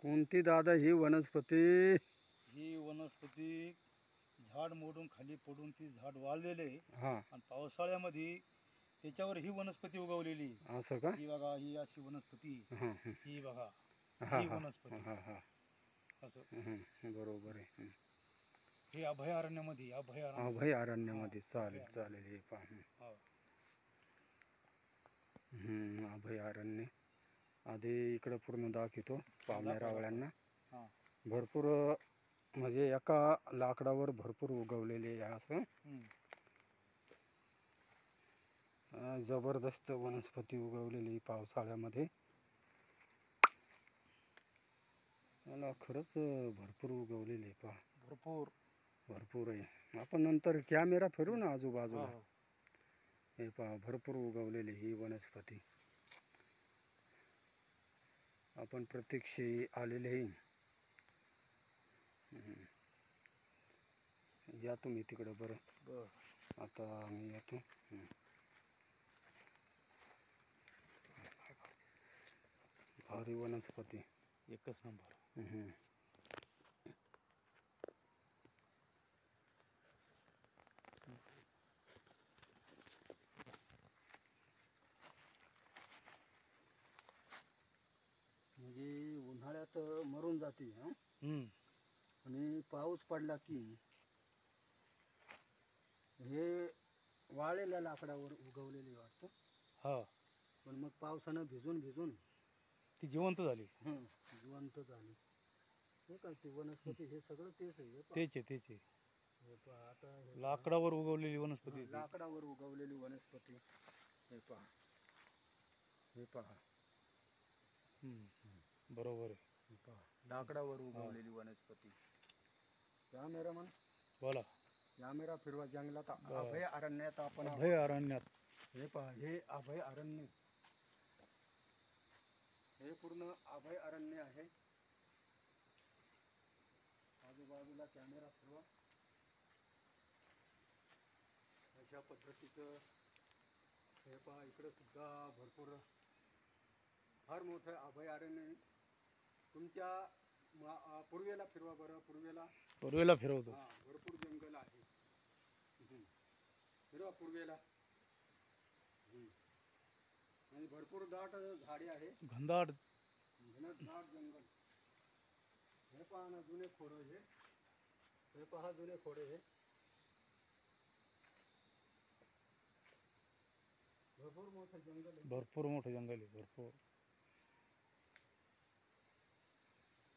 कोणती दादा ही वनस्पती? ही वनस्पती झाड मोडून खाली पडून ती झाड वाळलेले हा आणि पावसाळ्यामध्ये त्याच्यावर ही वनस्पती उगवलेली. असं का? ही बघा, ही अशी वनस्पती. हा ही बघा, हा ही हा वनस्पती हा हा असं. बरोबर आहे. हे अभयारण्यामध्ये अभयारण्यामध्ये चालेल चालेल. हे पहा अभयारण्य आधी इकडं पूर्ण दाखवतो पाहुण्या रावळ्यांना. भरपूर म्हणजे एका लाकडावर भरपूर उगवलेले आहे असं. जबरदस्त वनस्पती उगवलेली पावसाळ्यामध्ये. मला खरंच भरपूर उगवलेले आहे पहा. भरपूर आहे. आपण नंतर कॅमेरा फिरू ना आजूबाजूला. हे पहा भरपूर उगवलेली ही वनस्पती. आपण प्रत्यक्षी आलेले आहे. या तुम्ही तिकडं. बरं आता आम्ही येतो. भारी वनस्पती, एकच नंबर. म्हणजे उन्हाळ्यात मरून जाते आणि पाऊस पडला की हे वाळलेल्या लाकडावर उगवलेले वाटतं. हा, पण मग पावसानं भिजून भिजून ती जिवंत झाली. जिवंत झाली. हे काय ती वनस्पती? हे सगळं तेच आहे. तेच हे पहा आता लाकडावर उगवलेली वनस्पती. लाकडावर उगवलेली वनस्पती. हे पहा, हे पहा. बरोबर आहे. हे पहा लाकडावर उगवलेली वनस्पती. कॅमेरामन बोला. कॅमेरा फिरवा. जंगलात अभयारण्यात आपण. अभयारण्यात हे पहा, हे अभयारण्य. हे पूर्ण अभयारण्य आहे. आजूबाजूला कॅमेरा फिरवा. अशा पद्धतीचं हे पहा. इकडं सुद्धा भरपूर फार मोठं अभयारण्य. तुमच्या पूर्वेला फिरवा बरं. पूर्वेला फिरवतो. भरपूर जंगल आहे. फिरवा पूर्वेला. आणि भरपूर दाट झाडे आहे. घनदाट जंगल. हे पहा ना जुने खोडे. हे पहा जुने खोडे. हे भरपूर मोठं जंगल आहे. भरपूर.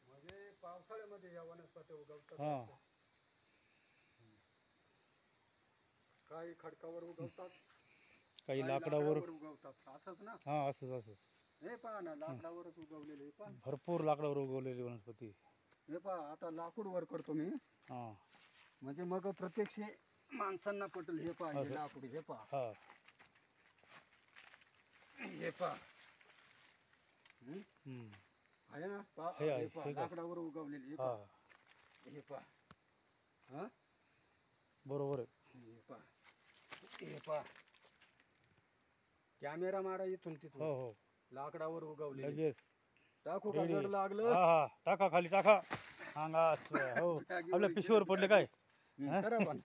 म्हणजे पावसाळ्यामध्ये या वनस्पती उगवतात. काही खडकावर उगवतात, काही लाकडावर उगवतात. असंच ना? असंच. हे पहा ना लाकडावरच उगवलेले. भरपूर लाकडावर उगवलेली वनस्पती. हे पहा आता लाकूड वर करतो मी. म्हणजे मग प्रत्यक्ष माणसांना पटेल. हे पहा हे लाकूड. हे पहा. हे पहा आहे ना. हे पहा लाकडावर उगवलेली. हे पहा. बरोबर आहे. हे पहा कॅमेरा मारा इथून तिथून. लाकडावर उगवलेली. टाकू का? जड लागलं टाका खाली टाका. आपल्या पिशवीवर पडले काय? करा पण.